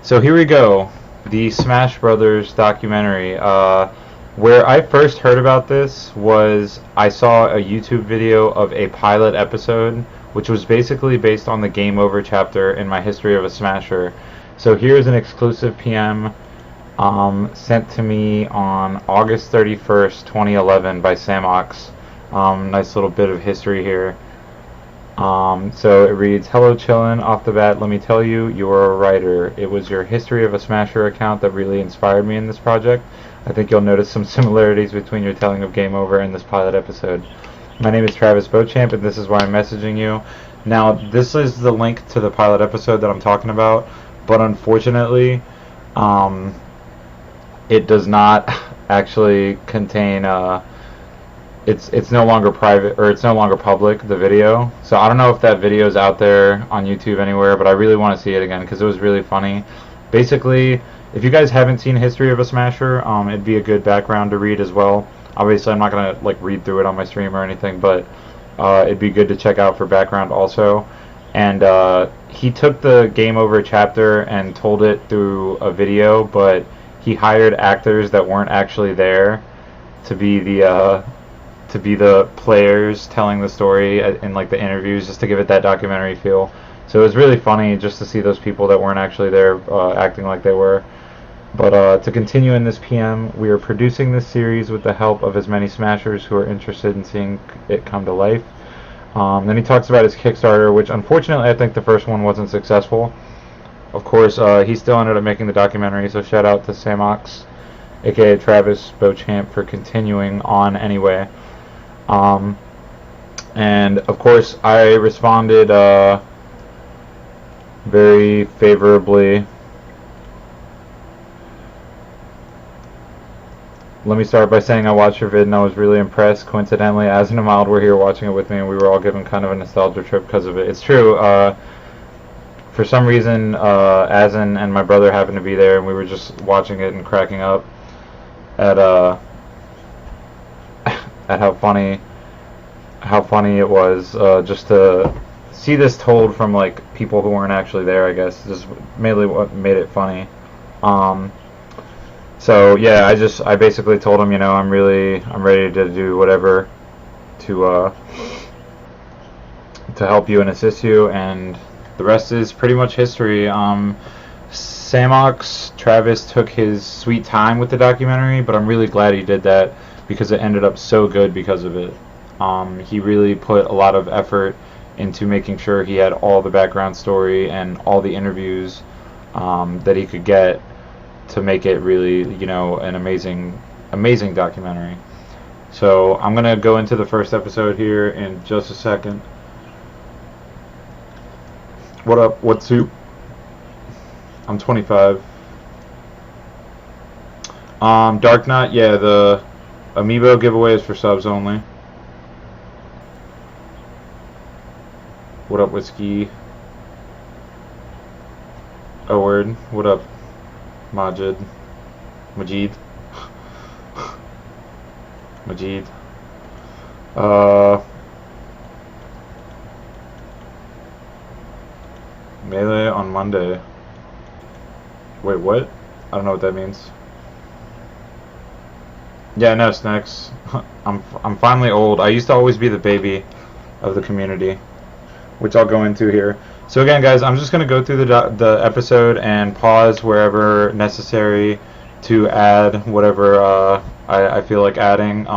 So here we go, the Smash Brothers documentary. Where I first heard about this was I saw a YouTube video of a pilot episode, which was basically based on the Game Over chapter in my history of a Smasher. So here's an exclusive PM sent to me on August 31st, 2011 by Samox. Nice little bit of history here. So it reads, "Hello Chillin', off the bat, let me tell you, you're a writer. It was your History of a Smasher account that really inspired me in this project. I think you'll notice some similarities between your telling of Game Over and this pilot episode. My name is Travis Beauchamp, and this is why I'm messaging you." Now, this is the link to the pilot episode that I'm talking about, but unfortunately, it does not actually contain, it's no longer private, or it's no longer public, the video. So I don't know if that video is out there on YouTube anywhere, but I really want to see it again because it was really funny. Basically, if you guys haven't seen History of a Smasher, it'd be a good background to read as well. Obviously, I'm not going to like read through it on my stream or anything, but it'd be good to check out for background also. And he took the Game Over chapter and told it through a video, but he hired actors that weren't actually there to be the players telling the story in like the interviews, just to give it that documentary feel. So it was really funny just to see those people that weren't actually there acting like they were. But to continue in this PM, we are producing this series with the help of as many Smashers who are interested in seeing it come to life. Then he talks about his Kickstarter, which unfortunately I think the first one wasn't successful. Of course, he still ended up making the documentary, so shout out to Samox, aka Travis Beauchamp, for continuing on anyway. And of course I responded very favorably. Let me start by saying I watched your vid and I was really impressed. Coincidentally, Azen and Mild were here watching it with me, and we were all given kind of a nostalgia trip because of it. It's true. For some reason, Azen and my brother happened to be there, and we were just watching it and cracking up at at how funny it was, just to see this told from like people who weren't actually there. I guess just mainly what made it funny. So yeah, I basically told him, I'm ready to do whatever to help you and assist you, and the rest is pretty much history. Samox Travis took his sweet time with the documentary, but I'm really glad he did that because it ended up so good because of it. He really put a lot of effort into making sure he had all the background story and all the interviews that he could get to make it really, an amazing documentary. So I'm gonna go into the first episode here in just a second. What up? What's up? I'm 25. Dark Knight, yeah, the Amiibo giveaway is for subs only. What up, Whiskey? Oh, word. What up, Majid? Majid? Melee on Monday. Wait, what? I don't know what that means. Yeah, no, Snacks. I'm finally old. I used to always be the baby of the community, which I'll go into here. So again, guys, I'm just going to go through the episode and pause wherever necessary to add whatever I feel like adding.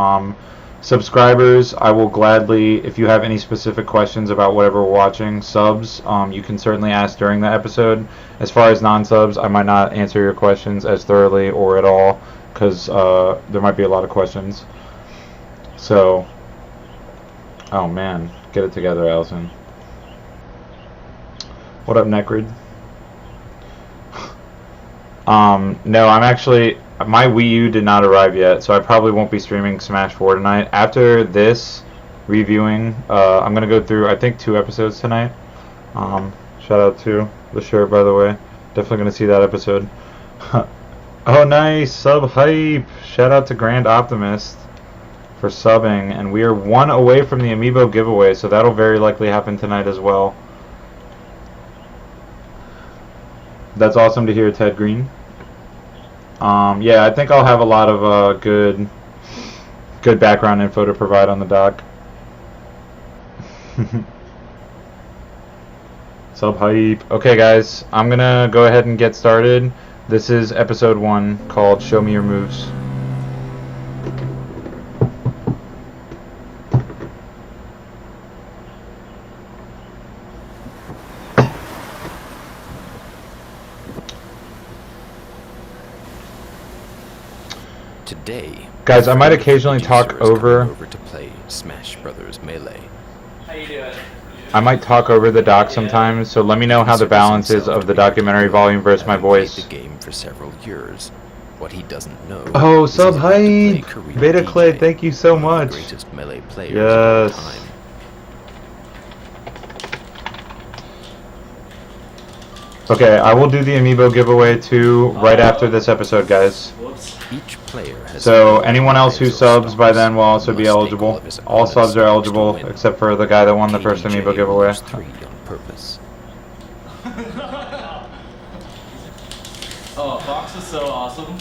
Subscribers, I will gladly, if you have any specific questions about whatever we're watching, subs, you can certainly ask during the episode. As far as non-subs, I might not answer your questions as thoroughly or at all, because there might be a lot of questions. So, oh man, get it together, Allison. What up, Necrid? No, I'm actually, my Wii U did not arrive yet, so I probably won't be streaming Smash 4 tonight. After this reviewing, I'm going to go through, I think, 2 episodes tonight. Shout out to the shirt, by the way. Definitely going to see that episode. Oh, nice! Sub hype! Shout out to Grand Optimist for subbing. And we are 1 away from the Amiibo giveaway, so that'll very likely happen tonight as well. That's awesome to hear, Ted Green. Yeah, I think I'll have a lot of good background info to provide on the doc. Sub hype. Okay, guys, I'm gonna go ahead and get started. This is episode 1 called "Show Me Your Moves." Today, guys, I might occasionally talk over to play Smash Brothers Melee. How you doing? I might talk over the doc sometimes, so let me know how the balance is of the documentary volume versus my voice. The game for several years. What he doesn't know. Oh, sub hype! Beta Clay, thank you so much. The greatest Melee players yes. of all time. Okay, I will do the amiibo giveaway too right after this episode, guys. Each player has so anyone else who subs by then will also be eligible. All subs are eligible except for the guy that won the first amiibo giveaway. 3 on purpose. Oh, Fox is so awesome.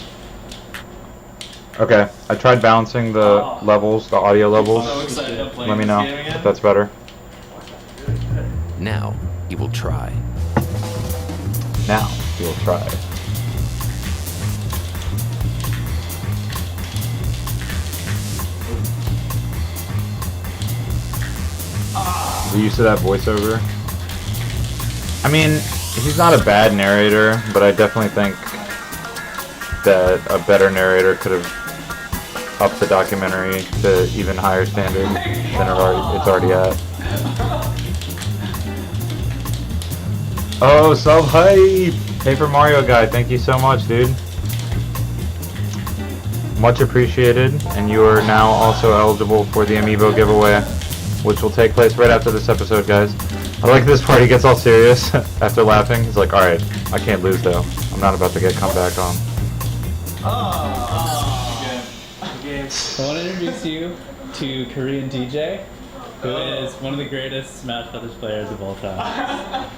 Okay, I tried balancing the levels, the audio levels. So excited to play Let me this know game again. if that's better. Now he will try. Now he will try. Are you used to that voiceover? I mean, he's not a bad narrator, but I definitely think that a better narrator could have upped the documentary to even higher standard than it's already at. Oh, sub hype! Paper Mario guy, thank you so much, dude. Much appreciated, and you are now also eligible for the amiibo giveaway, which will take place right after this episode, guys. I like this part. He gets all serious after laughing. He's like, alright, I can't lose though. I'm not about to get come back on. Game. I want to introduce you to Korean DJ, who is one of the greatest Smash Brothers players of all time.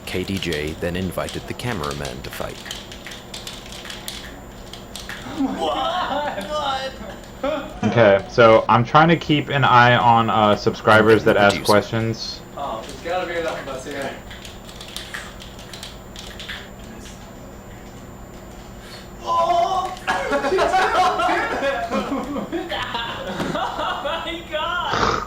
KDJ then invited the cameraman to fight. Okay, so I'm trying to keep an eye on subscribers that ask questions. Oh, there's gotta be enough of us here. Oh! Oh my god!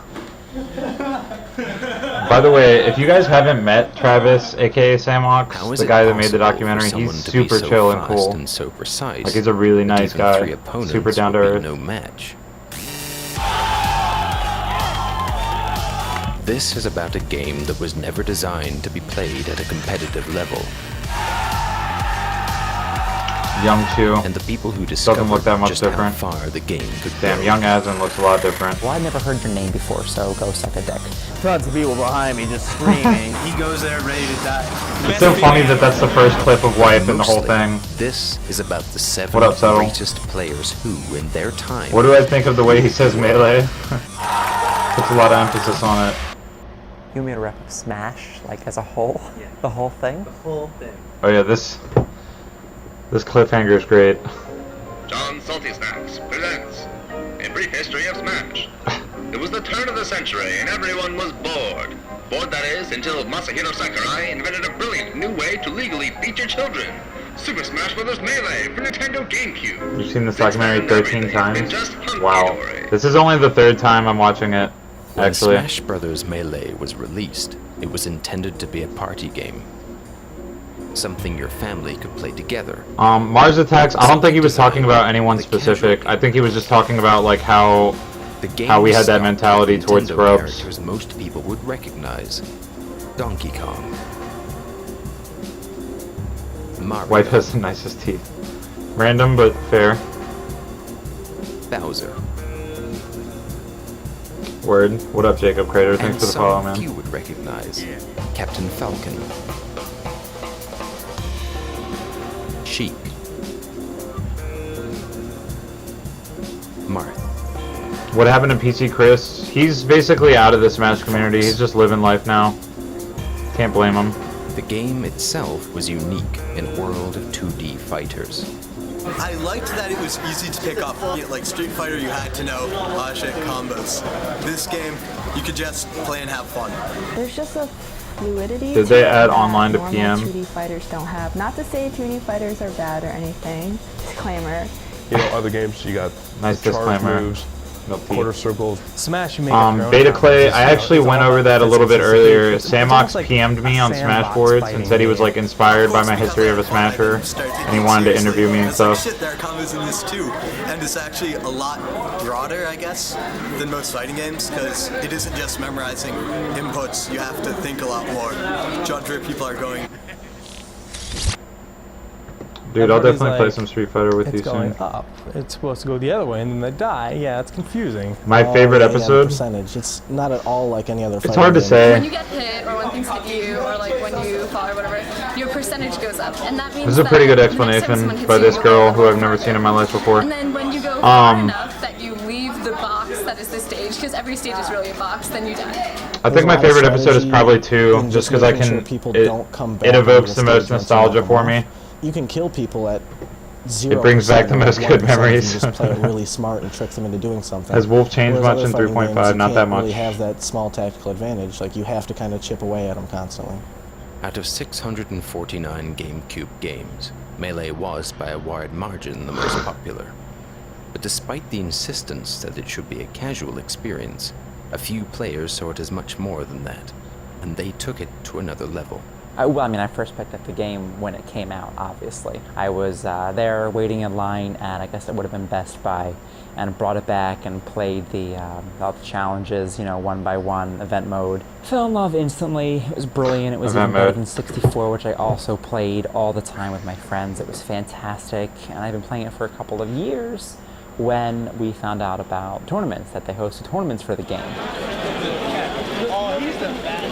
By the way, if you guys haven't met Travis, aka Samox, the guy that made the documentary, he's super chill and cool. And so precise, like, he's a really nice guy, super down to earth. No match. This is about a game that was never designed to be played at a competitive level. Young Chu and the people who discovered doesn't look that much just different. How far the game could Damn, go. young Azen looks a lot different. Well, I've never heard your name before, so go suck a dick. Tons of people behind me just screaming. He goes there ready to die. It's so funny that that's the first clip of Wyatt in the whole thing. This is about the 7 What up, Settle? greatest players who, in their time... What do I think of the way he says melee? Puts a lot of emphasis on it. You want me to rep Smash, like, as a whole? Yeah. The whole thing? The whole thing. Oh yeah, this cliffhanger is great. John Salty Snacks presents A Brief History of Smash. It was the turn of the century and everyone was bored. Bored, that is, until Masahiro Sakurai invented a brilliant new way to legally feature children. Super Smash Bros. Melee for Nintendo GameCube. You've seen this documentary 13 times? Wow. This is only the 3rd time I'm watching it, actually. When Smash Brothers Melee was released, it was intended to be a party game. Something your family could play together. Mars Attacks, I don't think he was talking about anyone specific. I think he was just talking about, like, how we had that mentality towards scrubs. Characters most people would recognize. Donkey Kong. Mario. Wife has the nicest teeth. Random, but fair. Bowser. Word. What up, Jacob Crater? Thanks for the follow, man. You would recognize. Captain Falcon. Sheik. Marth. What happened to PC Chris? He's basically out of the Smash community. He's just living life now. Can't blame him. The game itself was unique in a world of 2D fighters. I liked that it was easy to pick up. Like Street Fighter, you had to know shit combos. This game, you could just play and have fun. There's just a fluidity. Did they add that online to normal PM? 2D fighters don't have. Not to say 2D fighters are bad or anything. Disclaimer. You know, other games you got Nice charge disclaimer. moves, Milk tea. quarter circles. Smash, you make up your own Beta Clay, combos. I actually went over that a little bit earlier. Samox like PM'd me a on sandbox Smashboards fighting and said he was like inspired by my history of a Smasher, and he wanted to interview me and It's like, stuff. shit, there are combos in this too. And it's actually a lot broader, I guess, than most fighting games, because it isn't just memorizing inputs. You have to think a lot more. Judge where people are going. Dude, I'll Everybody's definitely play like, some Street Fighter with you It's going soon. up. It's supposed to go the other way, and then they die. Yeah, it's confusing. My favorite episode? Percentage. It's not at all like any other. It's hard to say. When you get hit or when things hit you or like when you fall or whatever, your percentage goes up. And that means This is a pretty good that the next time explanation someone hits by you, this you girl roll who I've never over. seen in my life before. And then when you go far enough that you leave the box that is the stage, because every stage is really a box, then you die. I think my favorite episode is probably 2, just because I can. It evokes the most nostalgia for me. You can kill people at 0%. It brings back the most good memories. You just play it really smart and trick them into doing something. Has Wolf changed Whereas much in other fighting 3.5? games, Not you that can't much. really have that small tactical advantage. Like you have to kind of chip away at them constantly. Out of 649 GameCube games, Melee was by a wide margin the most popular. But despite the insistence that it should be a casual experience, a few players saw it as much more than that, and they took it to another level. Well, I mean, I first picked up the game when it came out, obviously. I was there waiting in line at, I guess it would have been Best Buy, and brought it back and played all the challenges, you know, one by one, event mode. Fell in love instantly. It was brilliant. It was even better than 64, which I also played all the time with my friends. It was fantastic, and I've been playing it for a couple of years when we found out about tournaments, that they hosted tournaments for the game. Oh, he's the best.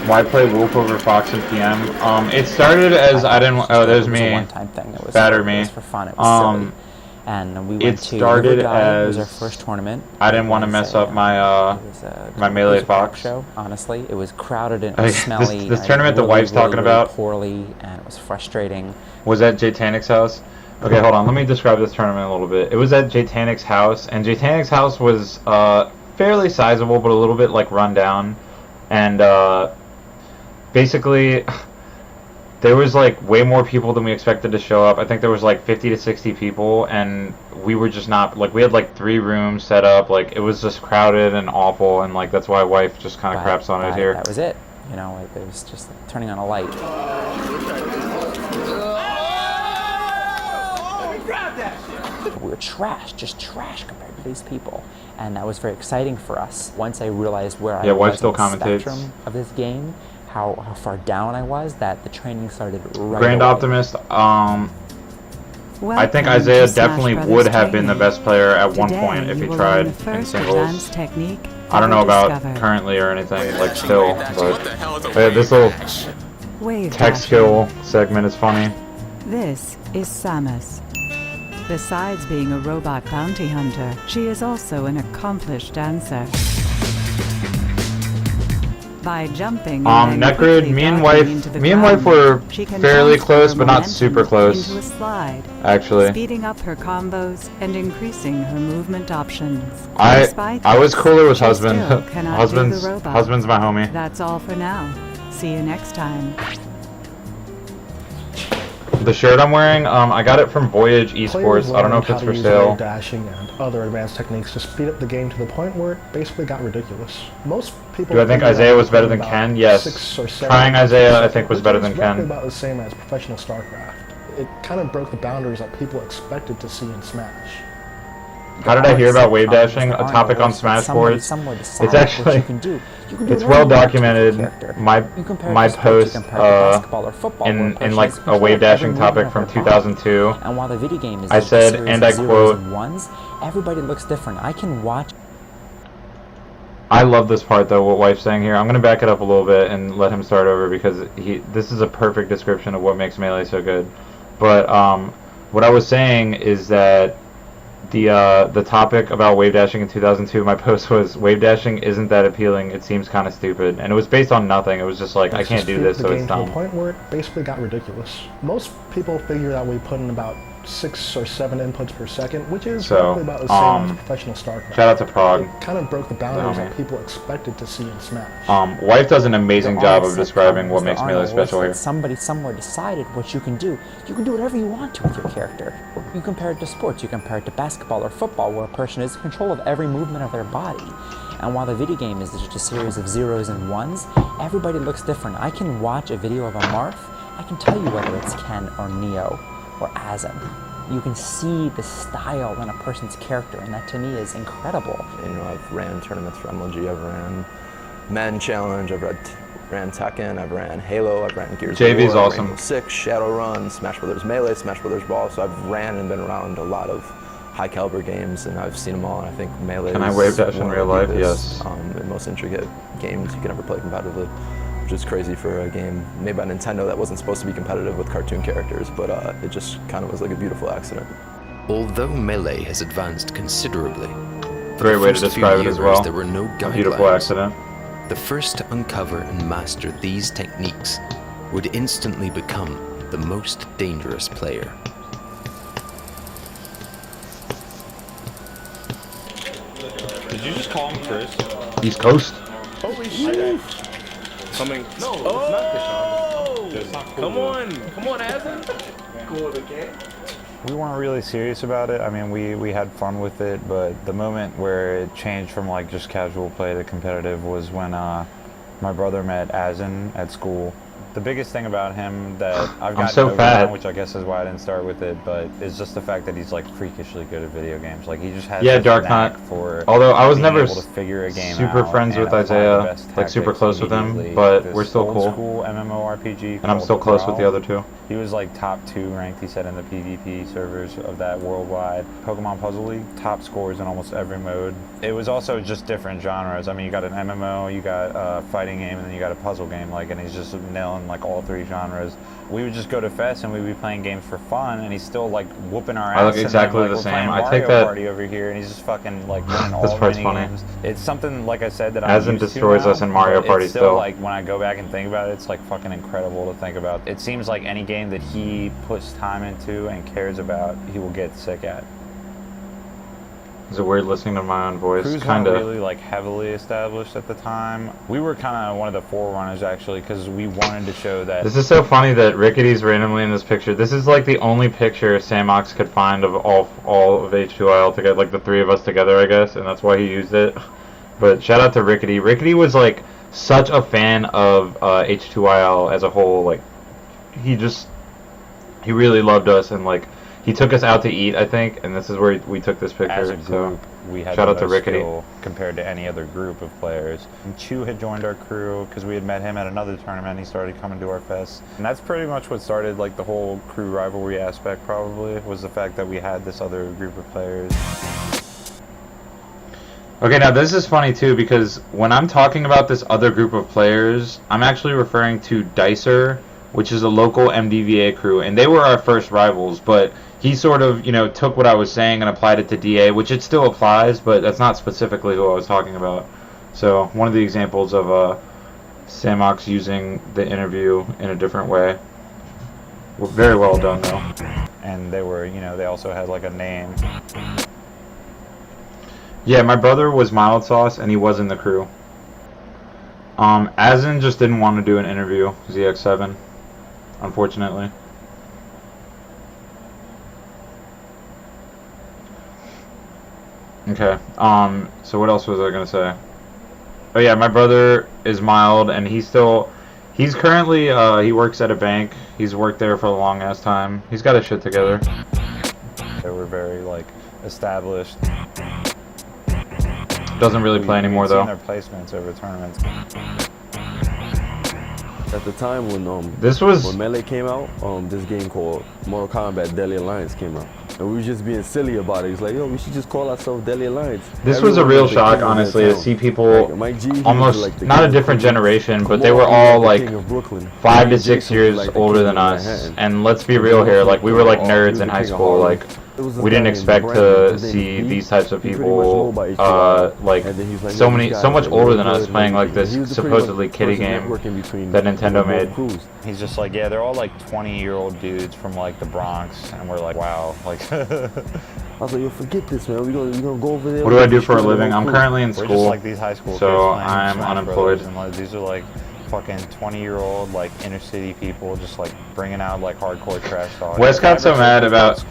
Why play Wolf over Fox and PM? It started as I didn't. Oh, there's It was a me. one-time thing. It was Batter It me. was for fun. It was silly. And we went It to started Rivalry. It was our as first tournament. I didn't want to mess up my my it Melee was a crap Fox show. Honestly, it was crowded and Okay, smelly. this and tournament the really, wife's talking really about- poorly, and it was frustrating. Was at Jatanic's house. Okay, hold on. Let me describe this tournament a little bit. It was at Jatanic's house, and Jatanic's house was fairly sizable, but a little bit like run down. And basically, there was like way more people than we expected to show up. I think there was like 50 to 60 people, and we were just not like we had like 3 rooms set up. Like it was just crowded and awful, and like that's why wife just kind of craps on it here. That was it. You know, it was just like turning on a light. We were trash, just trash compared to these people, and that was very exciting for us. Once I realized where I wife was still on the commentates. spectrum of this game, how far down I was, that the training started right Grand away. Optimist. I think Isaiah definitely would have been the best player at one point if he tried in singles. I don't know about currently or anything, like still, but this little tech skill segment is funny. This is Samus. Besides being a robot bounty hunter, she is also an accomplished dancer. By jumping Necrid, me and wife were fairly close, but not super close. Into a slide, actually, speeding up her combos and increasing her movement options. I was cooler with she husband. still cannot do the robot. Husband's my homie. That's all for now. See you next time. The shirt I'm wearing, I got it from Voyage Esports. I don't know if it's for sale. Dashing and other advanced techniques to speed up the game to the point where it basically got ridiculous. Most people. Do I think Isaiah was better than Ken? Yes. 6 or 7 Trying Isaiah, I think, was better than roughly Ken. about the same as professional StarCraft. It kind of broke the boundaries that people expected to see in Smash. How did I hear about wave dashing? A topic on Smashboards. It's actually, it's well documented. My post in like a wave dashing topic from 2002. And while the video game is I said, and I quote, everybody looks different. I can watch. I love this part though, what wife's saying here. I'm gonna back it up a little bit and let him start over because this is a perfect description of what makes Melee so good. But what I was saying is that The topic about wave dashing in 2002, my post was, wave dashing isn't that appealing, it seems kind of stupid. And it was based on nothing. It was just like, I can't do this, so it's the game to dumb. the point where it basically got ridiculous. Most people figure that we put in about 6 or 7 inputs per second, which is roughly about the same as professional StarCraft. Shout out to Prague. It kind of broke the boundaries that people expected to see in Smash. Wife does an amazing job of describing what makes Melee special here. Somebody somewhere decided what you can do. You can do whatever you want to with your character. You compare it to sports, you compare it to basketball or football, where a person is in control of every movement of their body. And while the video game is just a series of zeros and ones, everybody looks different. I can watch a video of a Marth, I can tell you whether it's Ken or Neo or Azen. You can see the style in a person's character, and that to me is incredible. You know, I've ran tournaments for MLG, I've ran Men Challenge, I've ran Tekken, I've ran Halo, I've ran Gears JV's of War, awesome. Rainbow Six, Shadowrun, Smash Brothers Melee, Smash Brothers Brawl, so I've ran and been around a lot of high caliber games, and I've seen them all, and I think Melee Can I is wave dash in one of real the life? deepest, Yes. and most intricate games you can ever play competitively, which is crazy for a game made by Nintendo that wasn't supposed to be competitive with cartoon characters, but it just kind of was like a beautiful accident. Although Melee has advanced considerably, for Great the way to first few describe it years, as well. there were no guidelines. Beautiful accident. The first to uncover and master these techniques would instantly become the most dangerous player. Did you just call him Chris? East Coast. Holy shit. Coming. No, oh! It's not cool. Come on, Azen. Cool with the game. We weren't really serious about it. I mean, we had fun with it, but the moment where it changed from like just casual play to competitive was when my brother met Azen at school. The biggest thing about him that I've gotten so over fat. now, which I guess is why I didn't start with it, but it's just the fact that he's like freakishly good at video games. Like he just has Yeah, this Dark knack Knight. for Although I was being never able to figure a game super out friends and with apply the Isaiah, best like super tactics close with him, immediately. but This we're still old cool. school MMORPG And I'm called still close with the Brawl. other two. He was like top 2 ranked, he said, in the PvP servers of that worldwide Pokemon Puzzle League. Top scores in almost every mode. It was also just different genres. I mean, you got an MMO, you got a fighting game, and then you got a puzzle game, like, and he's just nailing like all 3 genres. We would just go to Fest and we'd be playing games for fun, and he's still like whooping our ass. I look and exactly then, like, the we're same. playing I Mario take that- Party over here, and he's just fucking like winning This all part's the funny. games. It's something, like I said, that I'm Azen used to destroys now, us in Mario but Party it's still. like when I go back and think about it, it's like fucking incredible to think about. It seems like any game that he puts time into and cares about, he will get sick at. Is it weird listening to my own voice? Crews Kind weren't of. really like heavily established at the time. We were kind of one of the forerunners actually, because we wanted to show that. This is so funny that Rickety's randomly in this picture. This is like the only picture Samox could find of all of H2IL together, like the 3 of us together, I guess, and that's why he used it. But shout out to Rickety. Rickety was like such a fan of H2IL as a whole. Like he really loved us, and like he took us out to eat, I think, and this is where we took this picture. As a group, we had shout the out to most Rickety. skill compared to any other group of players. And Chu had joined our crew because we had met him at another tournament. He started coming to our fest, and that's pretty much what started like the whole crew rivalry aspect. Probably was the fact that we had this other group of players. Okay, now this is funny too, because when I'm talking about this other group of players, I'm actually referring to Dicer, which is a local MDVA crew, and they were our first rivals, but he sort of, took what I was saying and applied it to DA, which it still applies, but that's not specifically who I was talking about. So, one of the examples of Samox using the interview in a different way. Very well done, though. And they were, they also had like a name. Yeah, my brother was Mild Sauce, and he was in the crew. Azen just didn't want to do an interview, ZX7, unfortunately. Okay, so what else was I going to say? Oh yeah, my brother is Mild, and he's currently, he works at a bank. He's worked there for a long ass time. He's got his shit together. They were very like established. Doesn't really play anymore though. Their placements over tournaments. At the time when when Melee came out, this game called Mortal Kombat Deadly Alliance came out, and we were just being silly about it. It's like, yo, we should just call ourselves Deadly Alliance. This was a real shock, honestly, to see people almost not a different generation, but they were all like 5 to 6 years older than us. And let's be real here, like we were like nerds in high school. Like we didn't expect to see these types of people, like so much older than us playing like this supposedly kiddie game that Nintendo made. He's just like, yeah, they're all like 20-year-old dudes from like the Bronx, and we're like, wow, like. I was like, yo, forget this, man. We're gonna go over there. What do I do for a living? I'm currently in We're school, just like these high school so kids I'm Smash unemployed. Brothers, and like, these are like fucking 20-year-old like inner city people just like bringing out like hardcore trash talk. Wes got so mad about.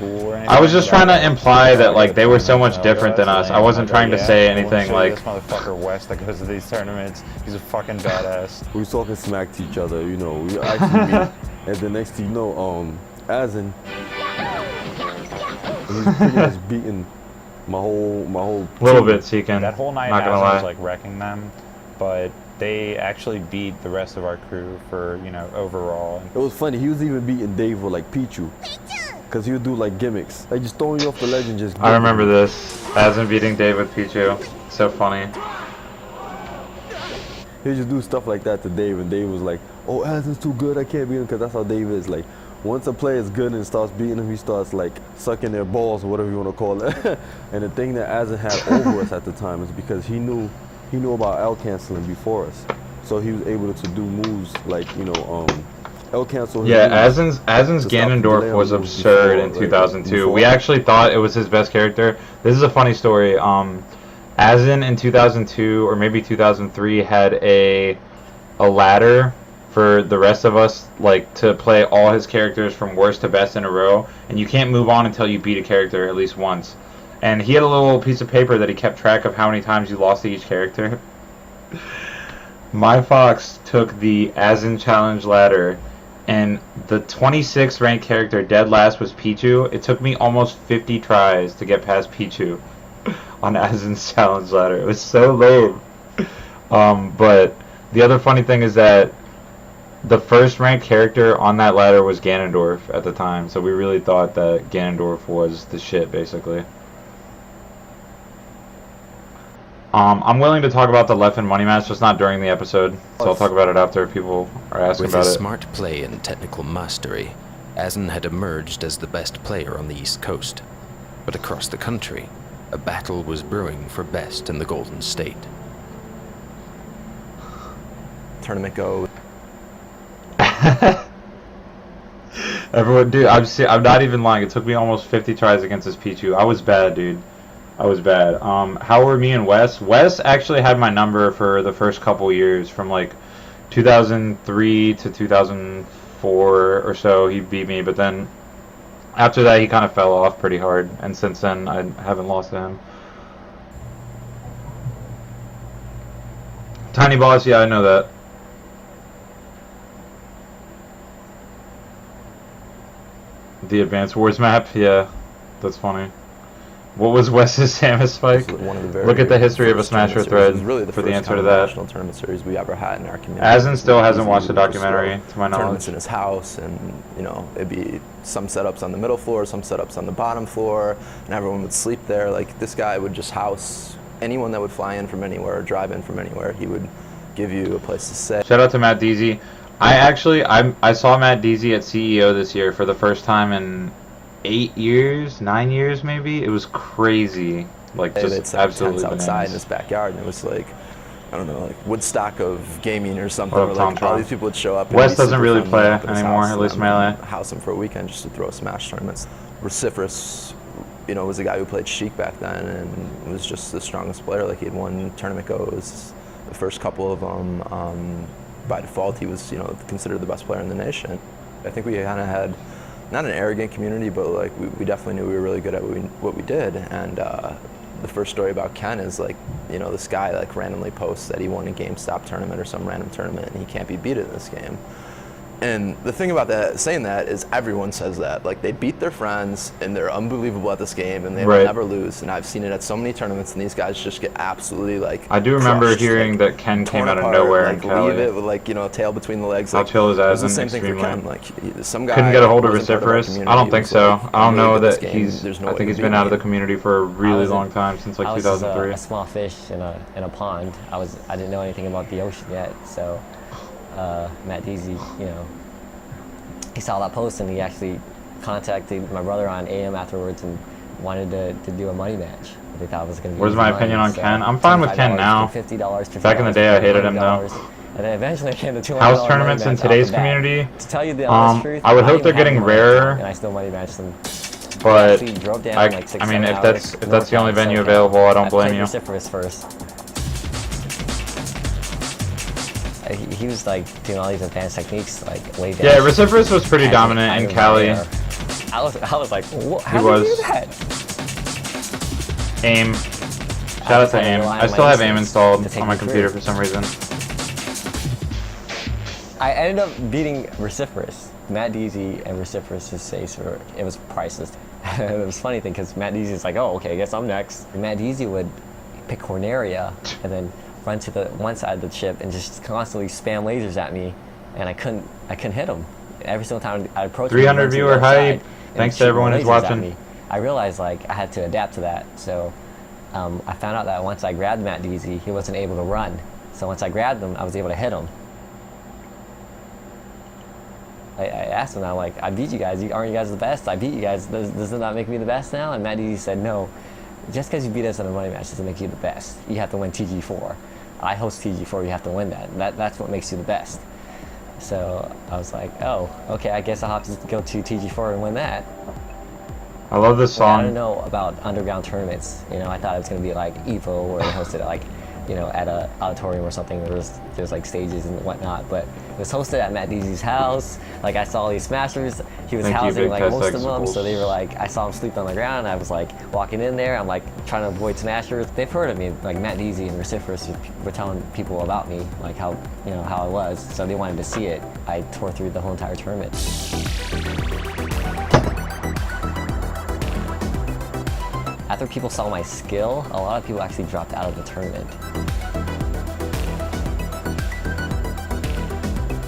I was just trying to imply that like they were so much different than us. I wasn't trying to say anything like. This motherfucker Wes that goes to these tournaments, he's a fucking badass. We was talking smack to each other, you know. We actually meet, and the next thing you know, Azen, he's pretty much beating my whole. Little bit, Seekin. That whole night, Not gonna Azen lie. was like wrecking them, but they actually beat the rest of our crew for, you know, overall. It was funny. He was even beating Dave with like Pichu. Cause he would do like gimmicks, like just throwing you off the ledge and just. I remember this. Azen beating Dave with Pichu. So funny. He would just do stuff like that to Dave, and Dave was like, "Oh, Azen's too good. I can't beat him." Cause that's how Dave is. Like, once a player is good and starts beating him, he starts like sucking their balls or whatever you want to call it. And the thing that Azen had over us at the time is because he knew about L canceling before us, so he was able to do moves like, you know, L cancel. Yeah, Azen's Ganondorf was absurd in 2002. We actually thought it was his best character. This is a funny story. Azen in 2002 or maybe 2003 had a ladder for the rest of us, like, to play all his characters from worst to best in a row, and you can't move on until you beat a character at least once. And he had a little piece of paper that he kept track of how many times you lost to each character. My Fox took the Azen challenge ladder, and the 26th ranked character dead last was Pichu. It took me almost 50 tries to get past Pichu on Azen's challenge ladder. It was so lame. But the other funny thing is that the first ranked character on that ladder was Ganondorf at the time, so we really thought that Ganondorf was the shit, basically. I'm willing to talk about the Leffen money match, just not during the episode, so I'll talk about it after people are asking about it. With his smart play and technical mastery, Azen had emerged as the best player on the East Coast. But across the country, a battle was brewing for best in the Golden State. Tournament go. Everyone, dude, I'm not even lying. It took me almost 50 tries against this Pichu. I was bad, dude. I was bad. How were me and Wes? Wes actually had my number for the first couple years, from like 2003 to 2004 or so. He beat me, but then after that he kind of fell off pretty hard, and since then I haven't lost to him. Tiny Boss, yeah, I know that. The Advanced Wars map, yeah, that's funny. What was Wes's Samus spike? Look at the history of a Smasher thread really for the answer to that. National tournament series we ever had in our community. Azen still hasn't watched the documentary, to my knowledge. Tournaments in his house, and you know, it'd be some setups on the middle floor, some setups on the bottom floor, and everyone would sleep there. Like, this guy would just house anyone that would fly in from anywhere or drive in from anywhere. He would give you a place to stay. Shout out to Matt Deasy. I saw Matt Deasy at CEO this year for the first time in 8 years, 9 years maybe. It was crazy, like just absolutely outside bananas. in his backyard, and it was like, I don't know, like Woodstock of gaming or something. Where like all these people would show up. And Wes doesn't really play anymore, at least Melee. House him for a weekend just to throw Smash tournaments. Vociferous, you know, was a guy who played Sheik back then and was just the strongest player. Like, he had won tournament goes the first couple of them. By default, he was, you know, considered the best player in the nation. I think we kind of had, not an arrogant community, but like we definitely knew we were really good at what we did. And the first story about Ken is like, you know, this guy like randomly posts that he won a GameStop tournament or some random tournament and he can't be beat in this game. And the thing about that, saying that, is everyone says that. Like, they beat their friends, and they're unbelievable at this game, and they will never lose. And I've seen it at so many tournaments, and these guys just get absolutely, like, I do remember crushed, hearing that Ken came out of nowhere in Cali. Leave it with, like, you know, tail between the legs. How like, chill is it was the Azen? same thing for Extremely. Ken. Like, some guy couldn't get a hold of wasn't part our Vociferous. I don't think community, so. was like, I don't know that game, he's. there's no I way think he's to been beat out of me. the community for a really long time, since like I was 2003. a small fish in a pond. I didn't know anything about the ocean yet, so Matt Deasy, you know, he saw that post and he actually contacted my brother on AM afterwards, and wanted to do a money match. They thought it was going to be. Where's my opinion on Ken? I'm fine with Ken now. $50, Back in the day, I hated him though. And then eventually I came to $200 House tournaments in today's community, to tell you the honest truth, I would hope they're getting rarer. And I still money matched them. But drove down I like mean, if that's the only venue available, I don't blame you. Vociferous first. He was like doing all these advanced techniques, like way down. Yeah, Vociferous was pretty dominant in Cali. I was like, how he did was. you do that? AIM. Shout out to AIM. I still have AIM installed on my computer for some reason. I ended up beating Vociferous. Matt Deasy and Vociferous' ace it was priceless. It was funny thing because Matt Deasy's like, oh, okay, I guess I'm next. And Matt Deasy would pick Corneria and then run to the one side of the chip and just constantly spam lasers at me, and I couldn't hit him. Every single time I approached 300 viewer hype. Thanks to everyone who's watching. I realized like I had to adapt to that. So I found out that once I grabbed Matt Deasy, he wasn't able to run. So once I grabbed him, I was able to hit him. I asked him, I'm like, I beat you guys. Aren't you guys the best? I beat you guys. Does it not make me the best now? And Matt Deasy said, no. Just because you beat us in a money match doesn't make you the best. You have to win TG4. I host TG4. You have to win that. That's what makes you the best. So I was like, oh, okay. I guess I'll have to go to TG4 and win that. I love this song. I don't know about underground tournaments. You know, I thought it was going to be like EVO where they hosted it like, you know, at a auditorium or something. There's like stages and whatnot, but it was hosted at Matt Deasy's house. Like I saw these smashers, he was housing like most of them, so they were like, I saw him sleep on the ground, and I was like walking in there, I'm like trying to avoid smashers. They've heard of me, like Matt Deasy and Vociferous were telling people about me, like how, you know, how I was, so they wanted to see it. I tore through the whole entire tournament. After people saw my skill, a lot of people actually dropped out of the tournament.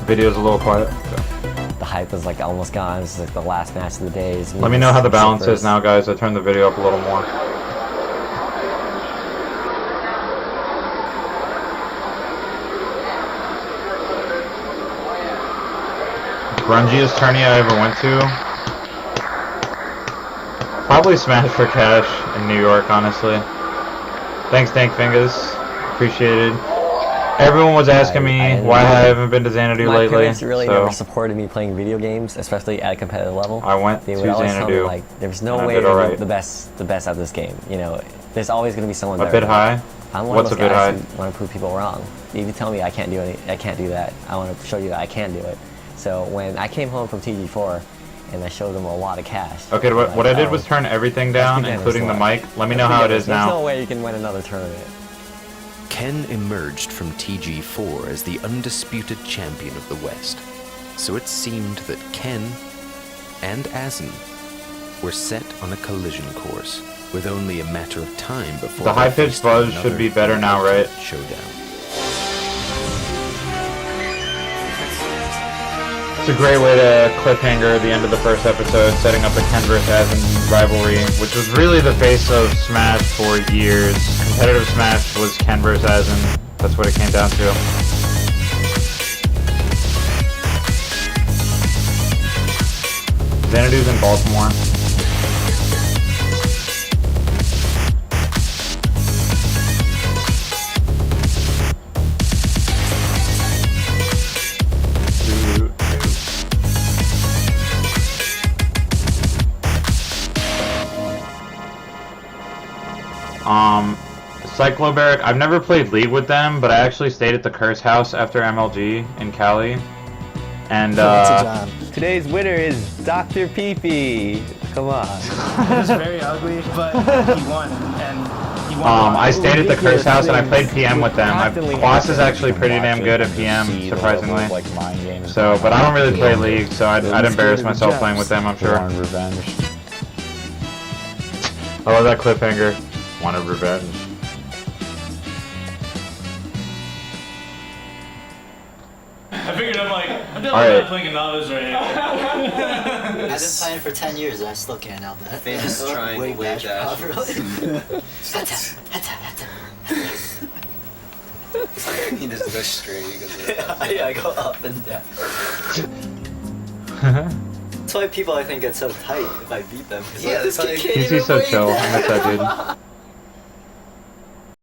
Video's a little quiet. The hype was like almost gone. It was like the last match of the day. Let me know how the balance is now, guys. I turned the video up a little more. Grungiest tourney I ever went to. Probably Smash for Cash in New York, honestly. Thanks, Dank Fingers. Appreciated. Everyone was asking me why I haven't been to Xanadu lately. My parents really never supported me playing video games, especially at a competitive level. I went they to would always Xanadu. tell me, like, there's no way you're the best at this game. You know, there's always going to be someone better. A bit high? I'm one of those guys who want to prove people wrong. You can tell me I can't do that. I want to show you that I can do it. So when I came home from TG4, and I showed them a lot of cash. Okay, what I did was turn everything down, including the mic. Let me know how it is now. There's no way you can win another tournament. Ken emerged from TG4 as the undisputed champion of the West. So it seemed that Ken and Azen were set on a collision course, with only a matter of time before the high-pitched buzz should be better now, right? Showdown. It's a great way to cliffhanger the end of the first episode, setting up the Ken vs. Azen rivalry, which was really the face of Smash for years. Competitive Smash was Ken vs. Azen. That's what it came down to. Xanadu's in Baltimore. Cyclobaric, I've never played League with them, but I actually stayed at the Curse House after MLG in Cali. And today's winner is Dr. Peepee. Come on. It was very ugly, but he won, and he won. I stayed at the Curse House and I played PM with them. Quas is actually pretty damn good at PM, surprisingly. So, but I don't really play League, so I'd embarrass myself playing with them, I'm sure. Revenge. I love that cliffhanger. Wanted revenge. I figured I'm definitely playing a novice right here. I've been playing for 10 years and I still can't out that. Famous triangle wave dash. He just goes straight. Yeah, I go up and down. That's why people I think get so tight if I beat them. Yeah, that's why He's so chill. I miss that dude.